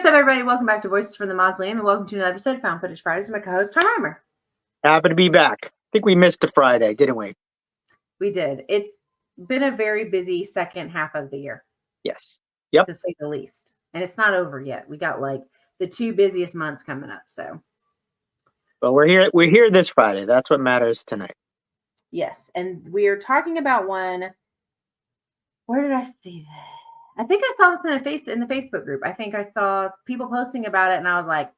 What's up, everybody? Welcome back to Voices from the Mausoleum, and welcome to another episode of Found Footage Fridays with my co-host, Tom Reimer. Happy to be back. I think we missed a Friday, didn't we? We did. It's been a very busy second half of the year. Yes. Yep. To say the least. And it's not over yet. We got like the 2 busiest months coming up. So. Well, we're here. We're here this Friday. That's what matters tonight. Yes, and we are talking about one. Where did I see that? I think I saw this in the Facebook group. I think I saw people posting about it, and I was like,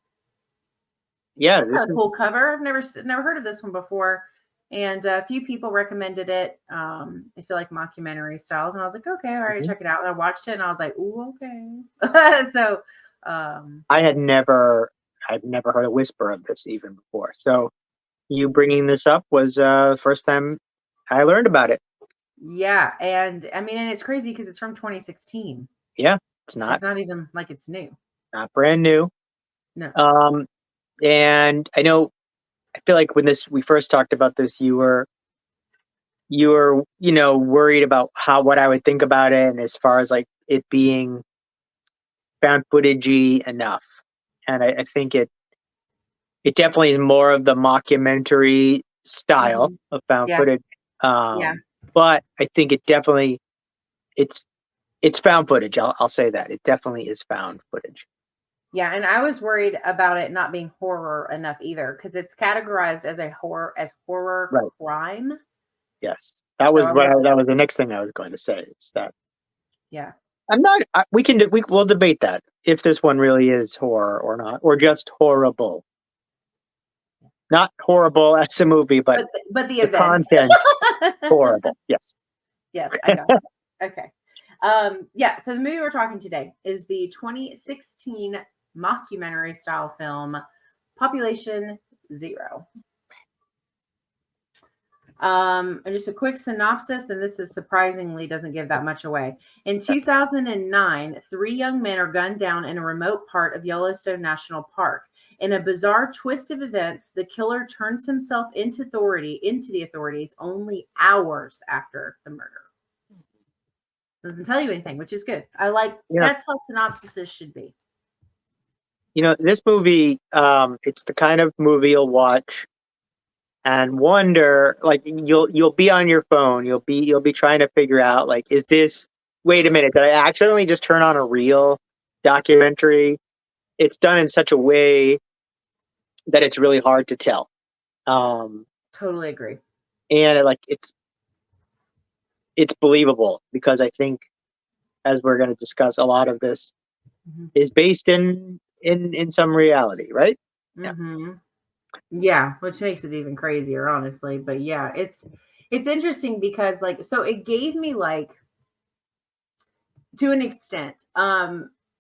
"Yeah, this is a cool cover. I've never heard of this one before." And a few people recommended it. I feel like mockumentary styles, and I was like, "Okay, all right, check it out." And I watched it, and I was like, "Ooh, okay." So, I'd never heard a whisper of this even before. So, you bringing this up was the first time I learned about it. Yeah, and I mean, and it's crazy because it's from 2016. Yeah, it's not even like it's new. Not brand new. No. And I feel like when we first talked about this, you were worried about what I would think about it, and as far as like it being found footagey enough. And I think it definitely is more of the mockumentary style of found footage. But I think it definitely it's found footage. I'll say that it definitely is found footage. Yeah, and I was worried about it not being horror enough either, because it's categorized as horror right. Crime. Yes, that was the next thing I was going to say. Is that yeah. I'm not. We'll debate that if this one really is horror or not, or just horrible. Not horrible as a movie, but the events. Content horrible. Yes. Yes, I got you. Okay. Yeah. So the movie we're talking today is the 2016 mockumentary style film Population Zero. And just a quick synopsis, and this is surprisingly doesn't give that much away. In 2009, 3 young men are gunned down in a remote part of Yellowstone National Park. In a bizarre twist of events, the killer turns himself into the authorities only hours after the murder. Doesn't tell you anything, which is good. I like that's how synopsises should be. This movie, it's the kind of movie you'll watch and wonder, like you'll be on your phone, you'll be trying to figure out, like, is this? Wait a minute, did I accidentally just turn on a real documentary? It's done in such a way that it's really hard to tell. Totally agree. And it's believable, because I think, as we're going to discuss, a lot of this is based in some reality, right? Yeah, which makes it even crazier, honestly. But yeah, it's interesting because it gave me to an extent,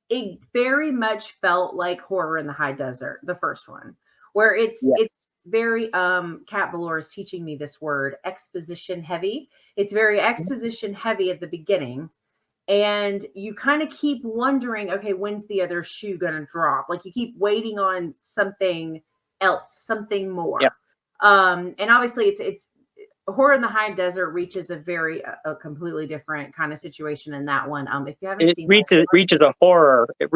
it very much felt like Horror in the High Desert, the first one, where it's very Kat Valor is teaching me this word, exposition heavy. It's very exposition heavy at the beginning, and you kind of keep wondering, okay, when's the other shoe gonna drop? Like, you keep waiting on something else, something more. And obviously it's Horror in the High Desert reaches a completely different kind of situation in that one. If you haven't seen it, reaches a horror. It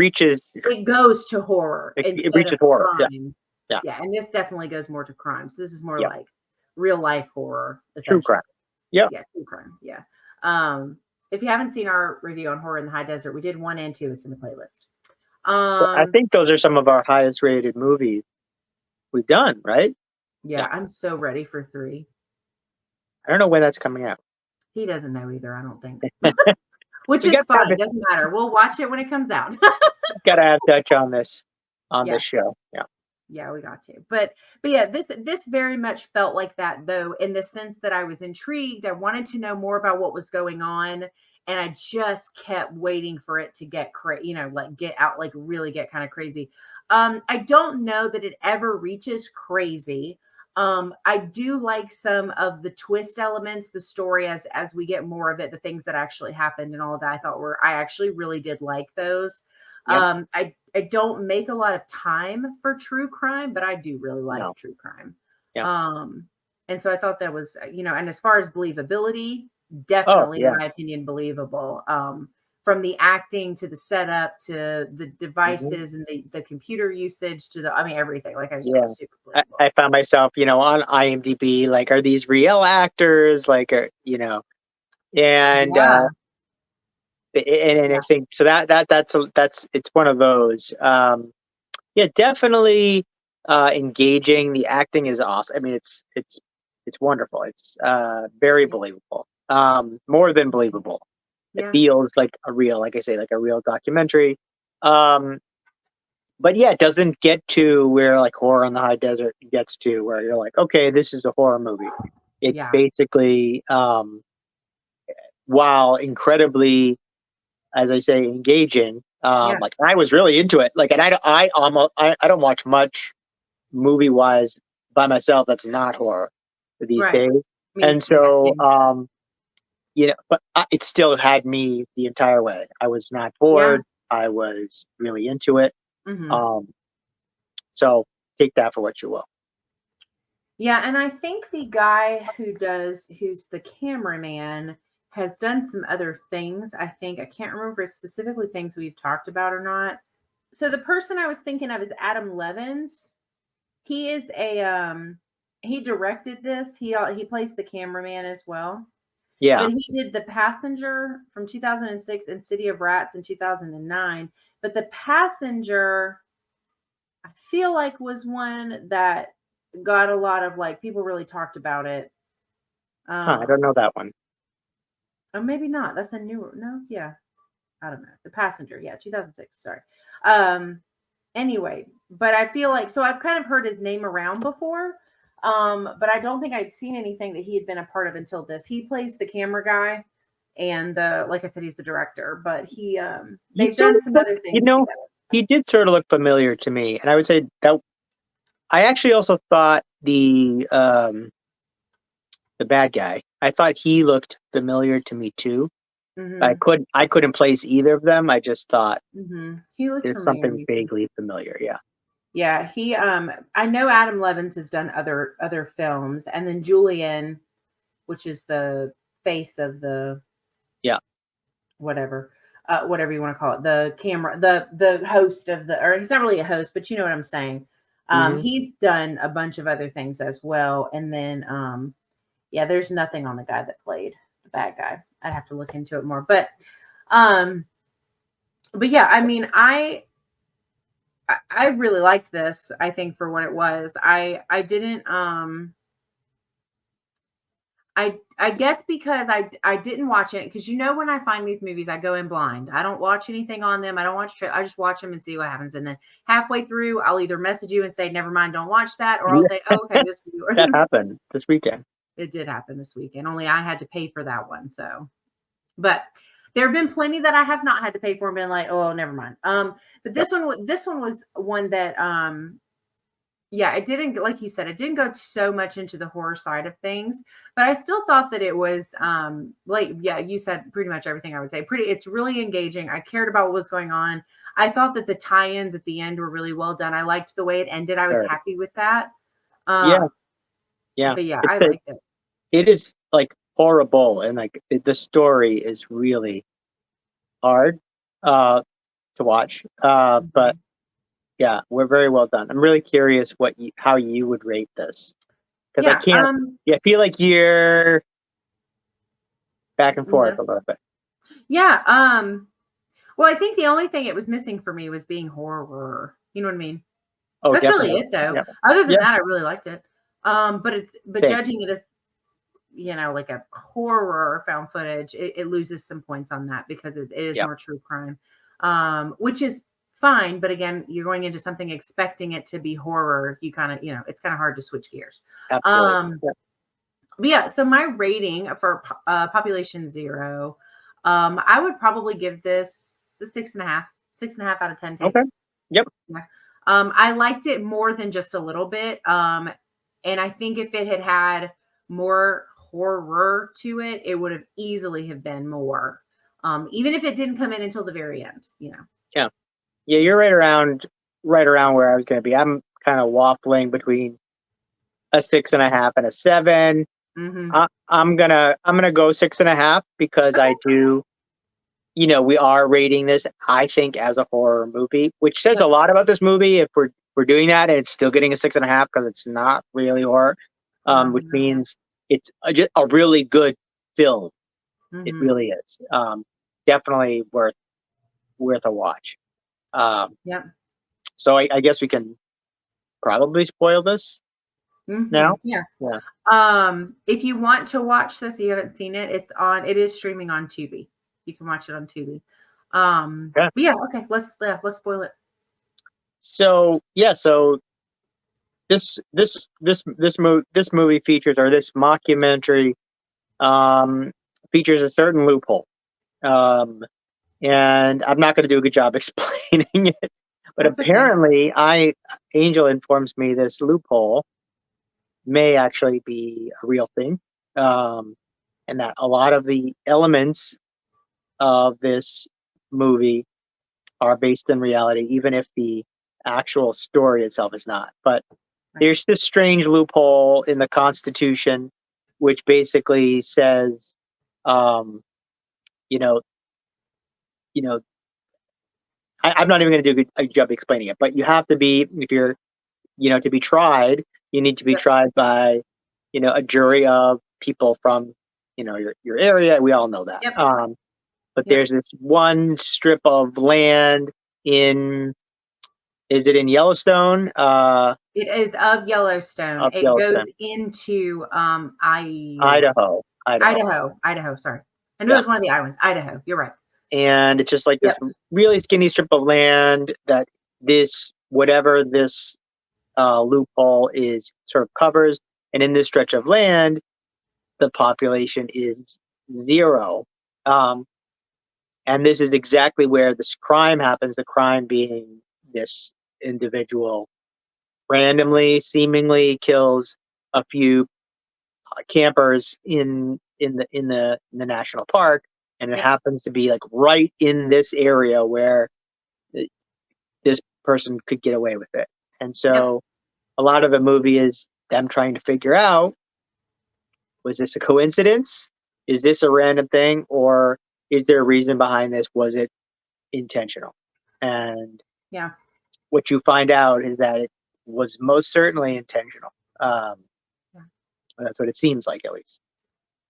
goes to horror. It reaches horror. Crime. Yeah, and this definitely goes more to crime. So this is more like real life horror, true crime. Yeah, true crime. Yeah. If you haven't seen our review on Horror in the High Desert, we did 1 and 2. It's in the playlist. So I think those are some of our highest rated movies we've done, right? Yeah, I'm so ready for 3. I don't know when that's coming out. He doesn't know either, I don't think. Which is fine. It doesn't matter. We'll watch it when it comes out. Gotta have Dutch on this show. Yeah. Yeah, we got to. But yeah, this very much felt like that, though, in the sense that I was intrigued. I wanted to know more about what was going on, and I just kept waiting for it to get crazy, get out, really get kind of crazy. I don't know that it ever reaches crazy. I do like some of the twist elements, the story as we get more of it, the things that actually happened and all of that. I actually really did like those. I don't make a lot of time for true crime, but I do really like true crime. And so I thought that was, and as far as believability, definitely in my opinion, believable. from the acting to the setup to the Mhm. devices and the computer usage to the, I mean, everything. Like I just thought it Yeah. was super believable. I found myself, on IMDb, like, are these real actors? Like, and Yeah. and Yeah. I think so that's it's one of those. Yeah, definitely engaging. The acting is awesome. I mean, it's wonderful. It's very Yeah. believable. More than believable. It Yeah. feels like a real, like I say, like a real documentary. Um, but yeah, it doesn't get to where like Horror on the High Desert gets to, where you're like, okay, this is a horror movie. It Yeah. basically, while incredibly, as I say, engaging, Yeah. like I was really into it. Like, and I don't watch much movie wise by myself that's not horror these Right. days. Me, And yeah, so, same. but it still had me the entire way. I was not Yeah. bored. I was really into it. Hmm. Um, so take that for what you will. Yeah, and I think the guy who's the cameraman has done some other things. I think I can't remember specifically things we've talked about or not. So the person I was thinking of is Adam Levins. He is a he directed this. He plays the cameraman as well. Yeah. But he did The Passenger from 2006 and City of Rats in 2009. But The Passenger, I feel like, was one that got a lot of, like, people really talked about it. Huh, I don't Um, know that one. or maybe not. That's a newer, no, yeah. I don't know. The Passenger, yeah, 2006. Sorry. Um, anyway, but I feel like, so I've kind of heard his name around before. But I don't think I'd seen anything that he had been a part of until this. He plays the camera guy, and like I said, he's the director, but He they've sort done of some looked, other things together. he did sort of look familiar to me, and I would say that I actually also thought the bad guy. I thought he looked familiar to me too. Hmm. I couldn't place either of them. I just thought He looked there's familiar to something me too. vaguely familiar. Yeah. Yeah, I know Adam Levins has done other films, and then Julian, which is the face of the Yeah. whatever, whatever you want to call it, the camera, the host of the, or he's not really a host, but you know what I'm saying. Hmm. He's done a bunch of other things as well, and then yeah, there's nothing on the guy that played the bad guy. I'd have to look into it more, um, but yeah, I mean, I really liked this. I think for what it was, I didn't I guess because I didn't watch it, because when I find these movies I go in blind. I don't watch anything on them. I don't watch I just watch them and see what happens, and then halfway through I'll either message you and say never mind, don't watch that, or I'll Yeah, say, oh, okay, this is yours. that happened this weekend. It did happen this weekend. Only I had to pay for that one, so. But there have been plenty that I have not had to pay for and been like, oh, never mind. But Yep. this one was one that yeah, it didn't, like you said, it didn't go so much into the horror side of things, but I still thought that it was like, yeah, you said pretty much everything I would say. It's really engaging. I cared about what was going on. I thought that the tie-ins at the end were really well done. I liked the way it ended. I was Very. happy with that. Yeah. Uh, Yeah. but yeah, It's I a liked it. it is like horrible, and like the story is really hard uh to watch. But Mhm. yeah, we're very well done. I'm really curious how you would rate this, because I Yeah. can't. Yeah, I feel like you're back and forth Yeah. a little bit. Yeah. Well, I think the only thing it was missing for me was being horror. You know what I mean? Oh, That's really definitely. it, though. Yeah. Other than Yeah. that, I really liked it. But Same. judging it as, like a horror found footage, it loses some points on that because it is Yeah. more true crime, which is fine. But again, you're going into something expecting it to be horror. You kind of, it's kind of hard to switch gears. Absolutely. Um, Yeah. but yeah, so my rating for Population Zero, I would probably give this a 6.5, 6.5 out of 10 Okay. takes. Yep. Yeah. I liked it more than just a little bit. And I think if it had had more horror to it, it would have easily have been more. Even if it didn't come in until the very end. Yeah. Yeah. You're right around where I was going to be. I'm kind of waffling between a 6.5 and a 7. Hmm. I'm gonna go 6.5, because I Okay. do. we are rating this, I think, as a horror movie, which says a Yep. lot about this movie if we're doing that, and it's still getting a 6.5 because it's not really horror, which Yeah. means it's just a really good film. It Hmm. really is. Definitely worth a watch. Um, Yep. so I guess we can probably spoil this now. Yeah. Yeah. If you want to watch this, you haven't seen it, it is streaming on Tubi. You can watch it on Tubi. Yeah. But yeah, okay, let's spoil it. So yeah. So this movie features, or this mockumentary um, features a certain loophole. Um, and I'm not going to do a good job explaining it, but That's okay. apparently, Angel informs me this loophole may actually be a real thing, um, and that a lot of the elements of this movie are based in reality, even if the actual story itself is not. But Right. there's this strange loophole in the Constitution, which basically says, um, you know, you know, I'm not even going to do a good job explaining it, but you have to be, if you're, to be tried, you need to be Yep. tried by, a jury of people from, your area. We all know that. Yep. But Yep. there's this one strip of land in, is it in Yellowstone? It is of Yellowstone. Of It goes Yellowstone, into Idaho, Idaho. Idaho, sorry. I knew it Yeah. was one of the islands. Idaho. You're right. And it's just like this Yep. really skinny strip of land that whatever this loophole is sort of covers. And in this stretch of land, the population is zero. Um, and this is exactly where this crime happens. The crime being this individual randomly, seemingly kills a few campers in the national park, and it Yep. happens to be like right in this area where this person could get away with it. And Yep. so a lot of the movie is them trying to figure out, was this a coincidence? Is this a random thing? Or is there a reason behind this? Was it intentional? And Yeah. what you find out is that it was most certainly intentional. Um, Yeah. that's what it seems like, at least.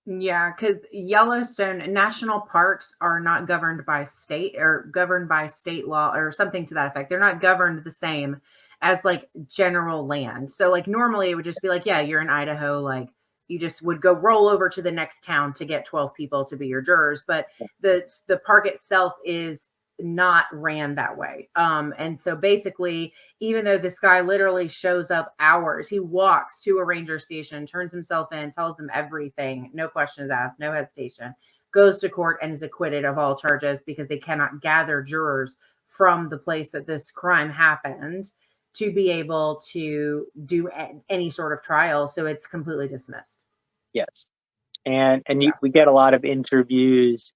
Yeah, because Yellowstone national parks are not governed by state or governed by state law or something to that effect. They're not governed the same as like general land. So like normally it would just be like, yeah, you're in Idaho, like you just would go roll over to the next town to get 12 people to be your jurors. But the park itself is not ran that way. And so basically even though this guy literally shows up hours, he walks to a ranger station, turns himself in, tells them everything, no questions asked, no hesitation, goes to court and is acquitted of all charges because they cannot gather jurors from the place that this crime happened to be able to do any sort of trial. So it's completely dismissed. Yes. And Yeah. we get a lot of interviews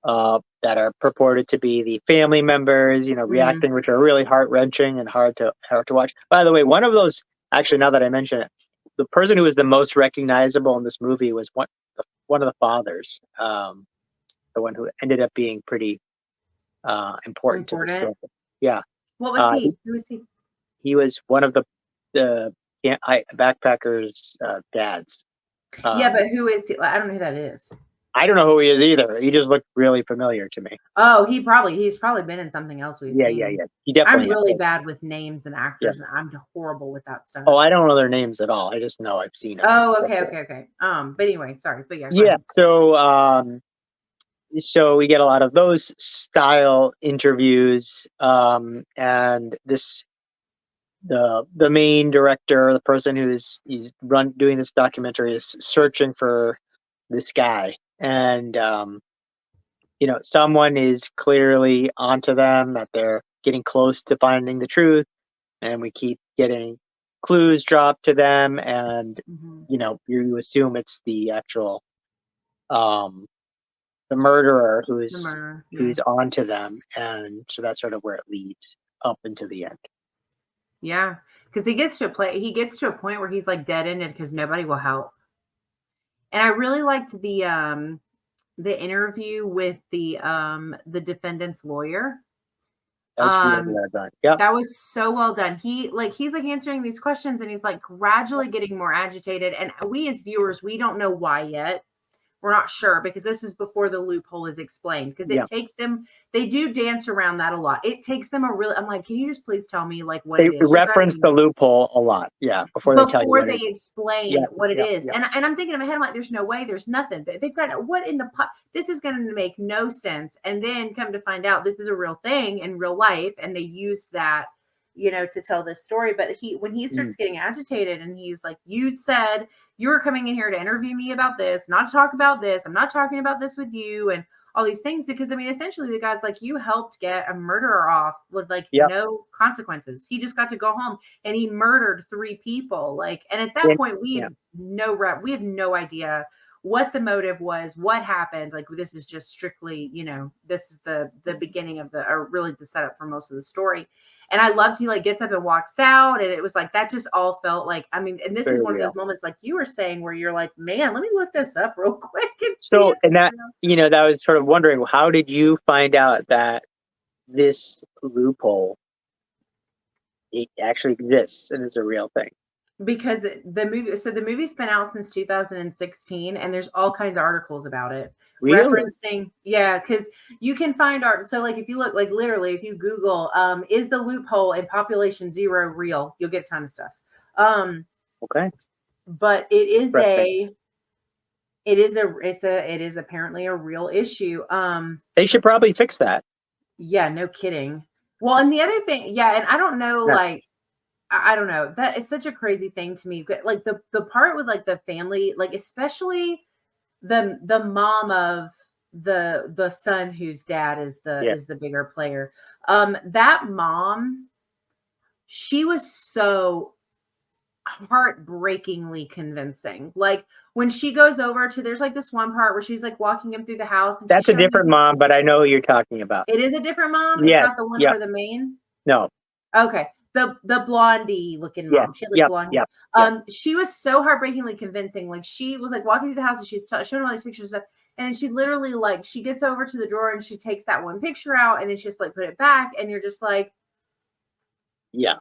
that are purported to be the family members, Mm-hmm. reacting, which are really heart wrenching and hard to watch. By the way, one of those, actually, now that I mention it, the person who was the most recognizable in this movie was one of the fathers, the one who ended up being pretty important to the Important. story. Yeah, What was uh, he, he? Who was he? he was one of the backpackers' dads. Yeah, Um, but who is he? I don't know who that is. I don't know who he is either. He just looked really familiar to me. Oh, he's probably been in something else we've Yeah, yeah, seen. yeah. He I'm definitely really has. bad with names and Yeah. actors, and I'm horrible with that Oh, stuff. I don't know their names at all. I just know I've seen them. Oh, That's okay, it. okay, okay. But anyway, sorry, but yeah, go Yeah. ahead. So we get a lot of those style interviews, and the main director, the person he's doing this documentary, is searching for this guy, and someone is clearly onto them, that they're getting close to finding the truth, and we keep getting clues dropped to them, and Mhm. you assume it's the actual um the murderer The who's murderer, yeah. who's onto them, and so that's sort of where it leads up into the end. Yeah, because he gets to a point where he's, like, dead-ended because nobody will help. And I really liked the interview with the defendant's lawyer. That was really Um, well done. Yep. that was so well done. He's like answering these questions and he's like gradually getting more agitated. And we as viewers, we don't know why yet. We're not sure because this is before the loophole is explained. Because it Yep. takes them, they do dance around that a lot. It takes them a really, I'm like, can you just please tell me like what They it is you're reference driving the loophole a lot. Yeah. Before they tell you before what they it is. explain Yep. what it Yep. is. Yep. And I'm thinking in my head, I'm like, there's no way, there's nothing. They've got what in the pot. This is going to make no sense. And then come to find out this is a real thing in real life. And they use that, to tell this story. But when he Mm. starts getting agitated and he's like, you said you were coming in here to interview me about this, not to talk about this. I'm not talking about this with you. And all these things because I mean essentially the guy's like you helped get a murderer off with like Yep. no consequences. He just got to go home and he murdered 3 people. Like, and at that And, point we yeah. have we have no idea what the motive was, what happened. Like this is just strictly, this is the beginning of or really the setup for most of the story. And I loved he like gets up and walks out. And it was like that just all felt like, I mean, and this Very is one of real. those moments like you were saying where you're like, man, let me look this up real quick and see So, it. and that, that was sort of wondering, how did you find out that this loophole it actually exists and is a real thing? Because the movie's been out since 2016 and there's all kinds of articles about it Really? referencing, because you can find art. So like if you look like literally if you Google is the loophole in population zero real, you'll get a ton of stuff. Okay. But Interesting. it is apparently a real issue. They should probably fix that. Yeah, no kidding. Well, and the other thing, yeah, and I don't know, Yeah. like I don't know. That is such a crazy thing to me. But like the part with like the family, like especially the mom of the son whose dad Yeah. is the bigger player. That mom, she was so heartbreakingly convincing. Like when she goes over to there's like this one part where she's like walking him through the house and she's That's a showing him different mom, but I know who you're talking about. it is a different mom. It's Yes. not the one Yep. for the main. No. Okay. The blondie looking Yes. mom. She had like Yep. blonde. Yep. Yep. She was so heartbreakingly convincing. Like she was like walking through the house and she's showing all these pictures of stuff. And she literally like she gets over to the drawer and she takes that one picture out and then she just like put it back and you're just like, Yeah.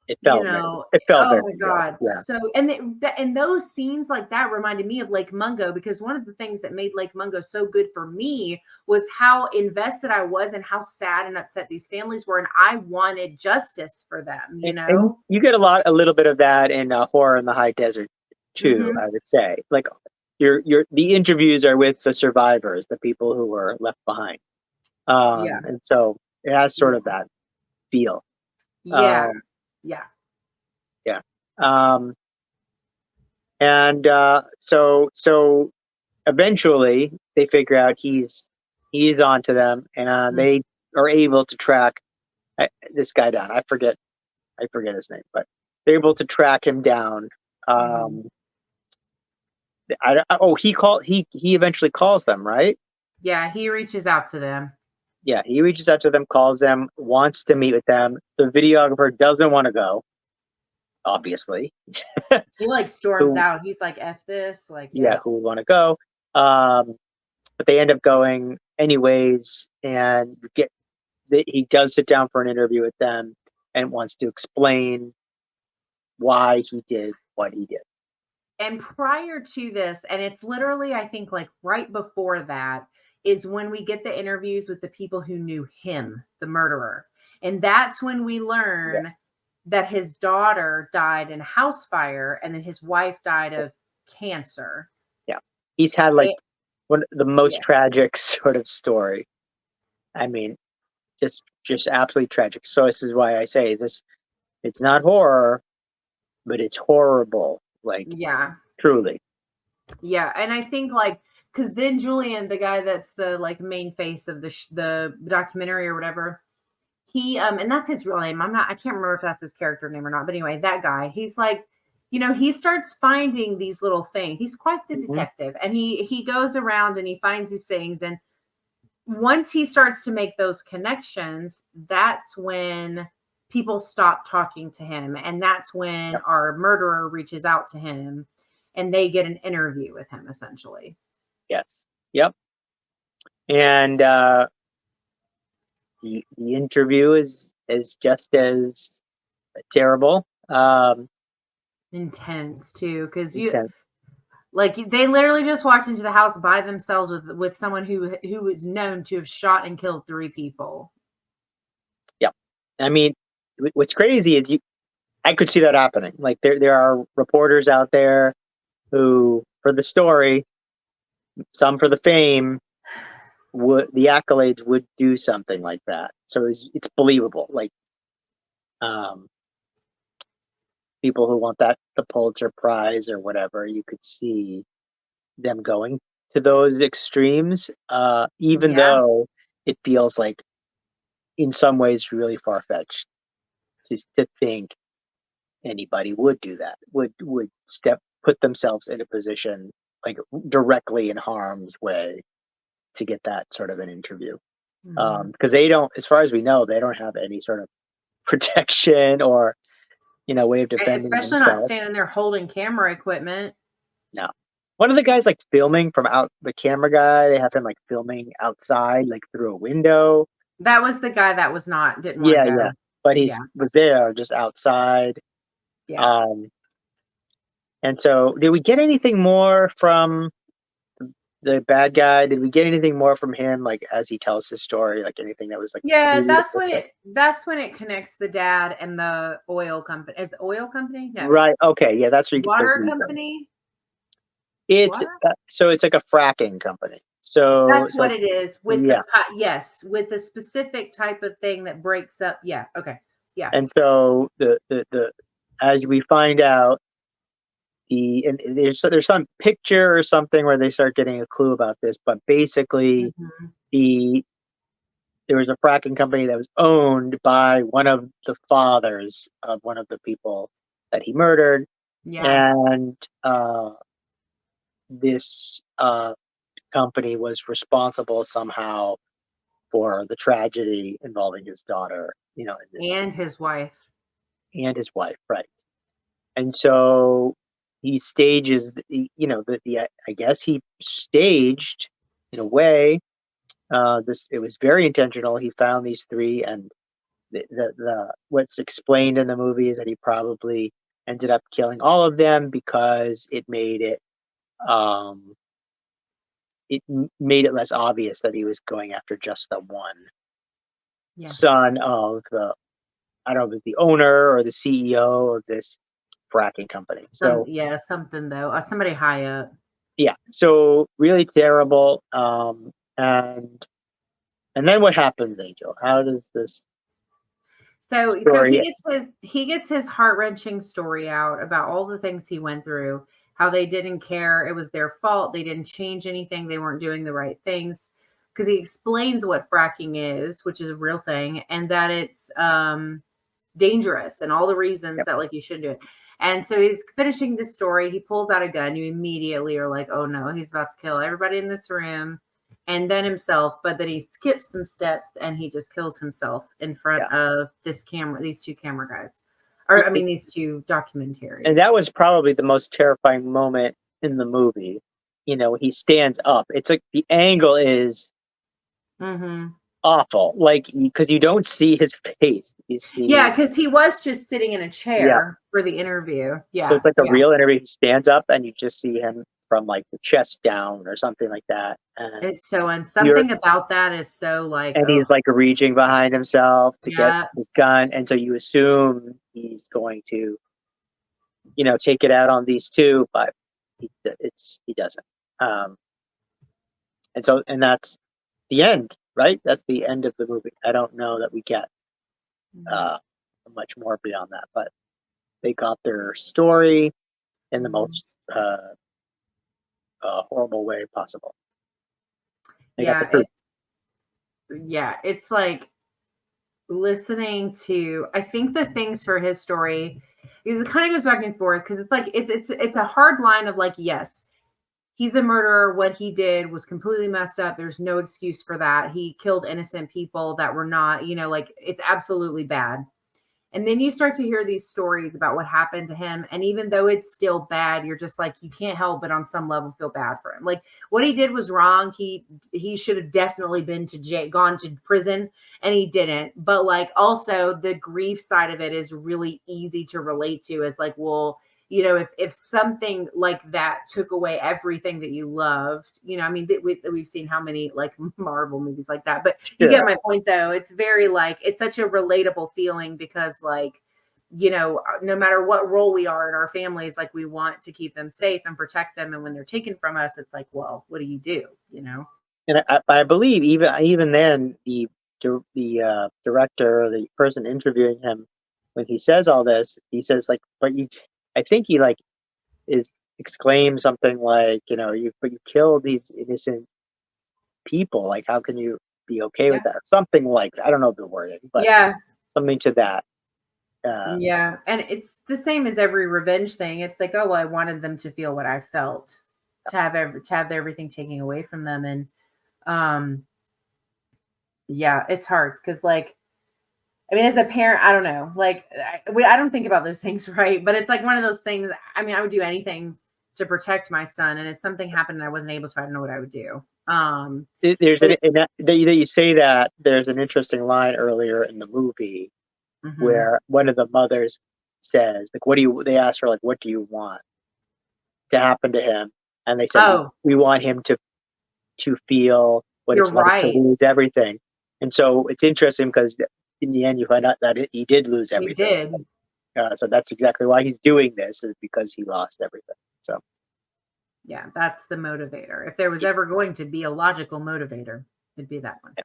It felt oh very my real. God. Yeah. So, and those scenes like that reminded me of Lake Mungo because one of the things that made Lake Mungo so good for me was how invested I was and how sad and upset these families were. And I wanted justice for them, And you get a little bit of that in Horror in the High Desert too, Mm-hmm. I would say. Like the interviews are with the survivors, the people who were left behind. Yeah. And so it has sort of that feel. Yeah. Um, Yeah. yeah. And so eventually they figure out he's onto them, and they are able to track this guy down. I forget his name, but they're able to track him down. He eventually calls them, right? Yeah, he reaches out to them. Yeah, he reaches out to them, calls them, wants to meet with them. The videographer doesn't want to go, obviously. He like storms out. He's like, F this, like who would want to go? But they end up going anyways, and he does sit down for an interview with them and wants to explain why he did what he did. And prior to this, and it's literally, I think, like right before that, is when we get the interviews with the people who knew him, the murderer. And that's when we learn that his daughter died in a house fire and then his wife died of cancer. Yeah. He's had like one of the most tragic sort of story. I mean, just absolutely tragic. So this is why I say this, it's not horror, but it's horrible. Like, truly. Yeah. And I think like, because then Julian, the guy that's the like main face of the documentary or whatever, he and that's his real name. I can't remember if that's his character name or not. But anyway, that guy, he's like, he starts finding these little things. He's quite the detective, and he goes around and he finds these things. And once he starts to make those connections, that's when people stop talking to him, and that's when our murderer reaches out to him, and they get an interview with him, essentially. Yes. Yep. And the interview is just as terrible, Intense too, because you intense. like they literally just walked into the house by themselves with someone who was known to have shot and killed 3 people. Yeah, I mean, what's crazy is I could see that happening. Like there are reporters out there who, for the story, some for the fame, would the accolades would do something like that. So it's believable. Like um, people who want the Pulitzer Prize or whatever, you could see them going to those extremes, even Yeah. though it feels like in some ways really far fetched to think anybody would do that. Would put themselves in a position like directly in harm's way to get that sort of an interview. Hmm. Because they don't, as far as we know, they don't have any sort of protection or way of defending Especially not themselves. standing there holding camera equipment. No. One of the guys like filming from out the camera guy, they have him like filming outside, like through a window. That was the guy that didn't want Yeah, to yeah. go. But he Yeah. was there just outside. Yeah. Um, and so did we get anything more from the bad guy? Did we get anything more from him, like as he tells his story, like anything that was like Yeah, really that's when it connects the dad and the oil company. Is the oil company? No. right? Okay, yeah, that's where you get the Water reason. company? It's Water? so it's like a fracking company. So That's what so it is with yeah, yes, with the specific type of thing that breaks up. Yeah. Okay. Yeah. and so the as we find out, there's some picture or something where they start getting a clue about this, but basically Hmm. the there was a fracking company that was owned by one of the fathers of one of the people that he murdered, Yeah. and this company was responsible somehow for the tragedy involving his daughter, in this, And his wife. and his wife, right? And so he stages, I guess he staged in a way. This it was very intentional. He found these three, and the what's explained in the movie is that he probably ended up killing all of them because um, made it less obvious that he was going after just the one Yeah. son of the I don't know if it was the owner or the CEO of this fracking company. So Something though. Somebody high up. yeah, so really terrible. And then what happens, Angel? How does this So story? he gets his heart-wrenching story out about all the things he went through, how they didn't care, it was their fault, they didn't change anything, they weren't doing the right things. Because he explains what fracking is, which is a real thing, and that it's dangerous and all the reasons Yep, that like you shouldn't do it. And so he's finishing the story. He pulls out a gun. You immediately are like, oh no, he's about to kill everybody in this room and then himself. But then he skips some steps and he just kills himself in front yeah. of these 2 camera guys. Or I It- mean these 2 documentary. and that was probably the most terrifying moment in the movie. He stands up. It's like the angle is Mm-hmm. awful, like because you don't see his face. You Yeah, see, because he was just sitting in a yeah. chair for the interview. So Yeah, it's like a yeah. real interview. He stands up, and you just see him from like the chest down or something like that, and It's so and you're something about that is so like, and oh he's like reaching behind himself to get yeah. his gun, and so you assume he's going to, take it out on these two, but he doesn't. Um, and that's the end, right? That's the end of the movie. I don't know that we get Mhm, uh, much more beyond that, but they got their story in the mhm. most horrible way possible. They got the Yeah, truth. it's like listening to I think the things for his story is it kind of goes back and forth because it's like it's a hard line of like, yes, he's a murderer. What he did was completely messed up. There's no excuse for that. He killed innocent people that were not, like it's absolutely bad. And then you start to hear these stories about what happened to him. And even though it's still bad, you're just like, you can't help but on some level feel bad for him. Like what he did was wrong. He should have definitely been to jail, gone to prison, and he didn't. But like also the grief side of it is really easy to relate to. As like, well, if something like that took away everything that you loved, I mean, we've seen how many like Marvel movies like that, but you get Sure. my point though. It's very like, it's such a relatable feeling because like, no matter what role we are in our families, like we want to keep them safe and protect them. And when they're taken from us, it's like, well, what do you do? And I believe even then the director or the person interviewing him, when he says all this, he says like, but you, I think he like is exclaims something like, you killed these innocent people. Like, how can you be okay with Yeah. that? Something like that. I don't know the wording, but Yeah. something to that. Uh, Yeah. And it's the same as every revenge thing. It's like, oh, well, I wanted them to feel what I felt, to have everything taken away from them. And um, yeah, it's hard because like, I mean, as a parent, I don't know. Like, I don't think about those things, right? But it's like one of those things. I mean, I would do anything to protect my son, and if something happened and I wasn't able to, I don't know what I would do. there's But an it's, that you say that there's an interesting line earlier in the movie mhm. where one of the mothers says, like, what do you? They ask her, like, what do you want to happen to him? And they said, Oh, we want him to feel what you're it's like to right. lose everything. And so it's interesting because in the end, you find out that he did lose We everything. did. So that's exactly why he's doing this, is because he lost everything. So Yeah, that's the motivator. If there was ever going to be a logical motivator, it'd be that one. yeah,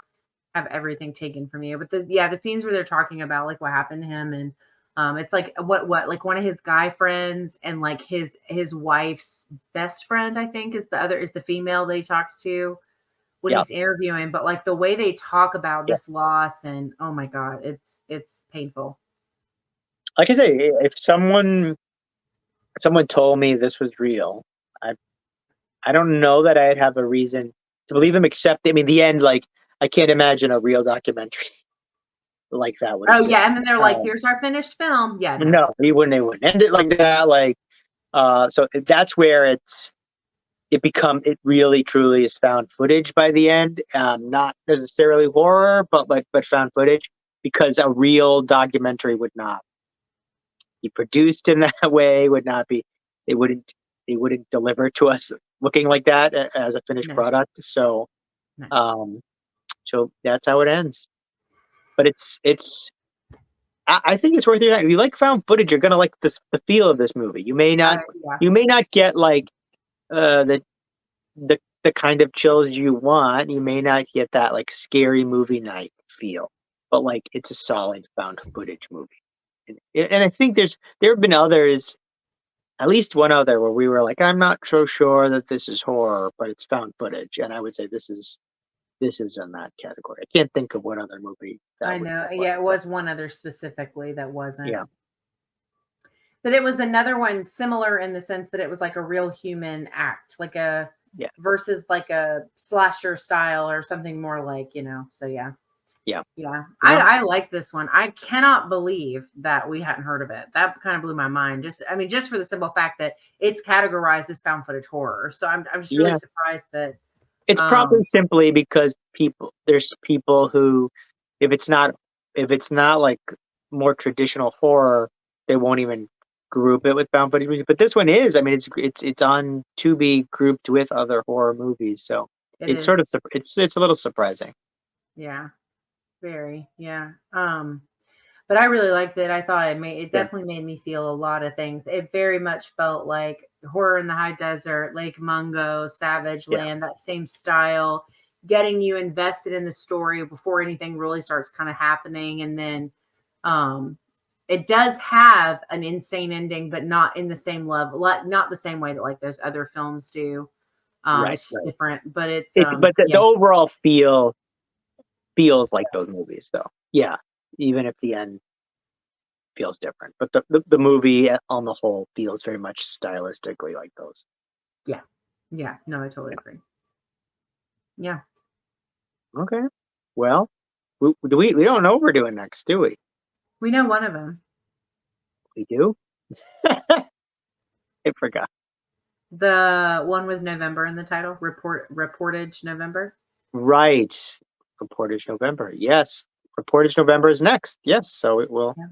Have everything taken from you. But the scenes where they're talking about like what happened to him, and it's like what like one of his guy friends and like his wife's best friend, I think is the female that he talks to when yeah, he's interviewing. But like the way they talk about yeah. this loss, and oh my god, it's painful. Like I say, if someone told me this was real, I I don't know that I'd have a reason to believe him. Except, I mean, the end. Like, I can't imagine a real documentary like that would Oh exist. yeah, and then they're like, Um, "Here's our finished film." Yeah, no, no, he wouldn't. They wouldn't end it like that. Like, so that's where it really truly is found footage by the end. Not necessarily horror, but found footage, because a real documentary would not be produced in that way. Would not be. They wouldn't. They wouldn't deliver to us looking like that as a finished no, product. So, no. um, so that's how it ends. But I think it's worth your time. If you like found footage, you're gonna like the feel of this movie. Yeah, You may not get like the the kind of chills you want. You may not get that like scary movie night feel, but like it's a solid found footage movie. And I think there have been others, at least one other, where we were like, I'm not so sure that this is horror, but it's found footage, and I would say this is in that category. I can't think of what other movie I that would know. fall in, Yeah, it but was one other specifically that wasn't. yeah, But it was another one similar in the sense that it was like a real human act, like a yes, versus like a slasher style or something more like, so yeah. yeah. Yeah. Well, I like this one. I cannot believe that we hadn't heard of it. That kind of blew my mind. Just for the simple fact that it's categorized as found footage horror. So I'm just really yeah. surprised that It's probably um simply because there's people who, if it's not like more traditional horror, they won't even group it with found footage movies. But this one is. I mean, it's on Tubi grouped with other horror movies, so it it's sort is. of it's a little surprising. Yeah, very. Yeah. But I really liked it. I thought it Yeah, definitely made me feel a lot of things. It very much felt like Horror in the High Desert, Lake Mungo, Savage yeah, Land, that same style, getting you invested in the story before anything really starts kind of happening. And then um it does have an insane ending, but not in the same level, not the same way that like those other films do. right, It's just right. different, but it's It's but the yeah, overall feel feels like those movies, though. Yeah, even if the end feels different, but the movie on the whole feels very much stylistically like those. yeah, yeah. No, I totally Yeah. agree. Yeah. Okay. Well, we don't know what we're doing next, do we? We know one of them. We do? I forgot. The one with November in the title, Reportage November. Right. Reportage November. Yes. Reportage November is next. Yes. So it will. Yeah.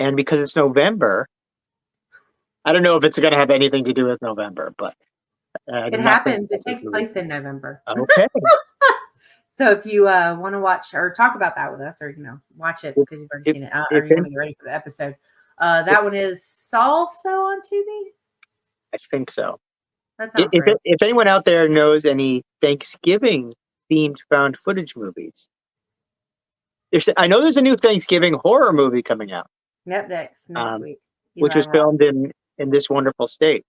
And because it's November, I don't know if it's going to have anything to do with November, but It nothing happens. about It this takes movie. place in November. Okay. So if you want to watch or talk about that with us, or watch it If, because you've already if, seen it, or if, you're gonna get ready for the episode, that one is also on Tubi. I think so. That sounds right. If anyone out there knows any Thanksgiving themed found footage movies, I know there's a new Thanksgiving horror movie coming out, Yep, next week. which Eli was Roth. filmed in this wonderful state,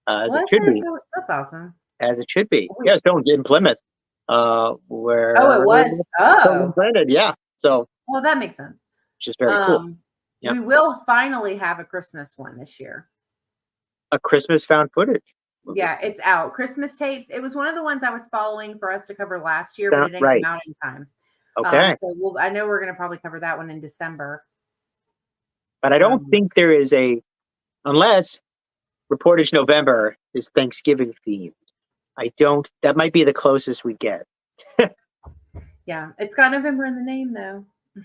as it Was should it? be, That's awesome. as it should be. Wait. Yeah, it's filmed in Plymouth, Oh, it where was. filmed and Oh, branded. Yeah, so well, that makes sense. which is very cool. Yeah, We will finally have a Christmas one this year. a Christmas found footage movie. Yeah, it's out. Christmas tapes. It was one of the ones I was following for us to cover last year, but it didn't Right. come out in time. Okay. So I know we're going to probably cover that one in December. But I don't think there is unless Reportage November is Thanksgiving themed. That might be the closest we get. Yeah, it's got November in the name though.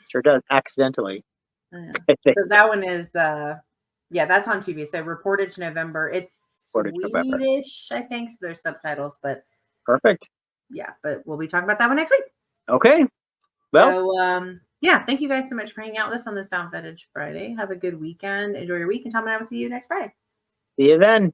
Sure does, accidentally. Yeah. So that one is, that's on TV. So Reportage November. It's Reportage November. Swedish, I think. So there's subtitles, but perfect. Yeah, but we'll be talking about that one next week. Okay. Well, so thank you guys so much for hanging out with us on this Found Footage Friday. Have a good weekend. Enjoy your week, and Tom and I will see you next Friday. See you then.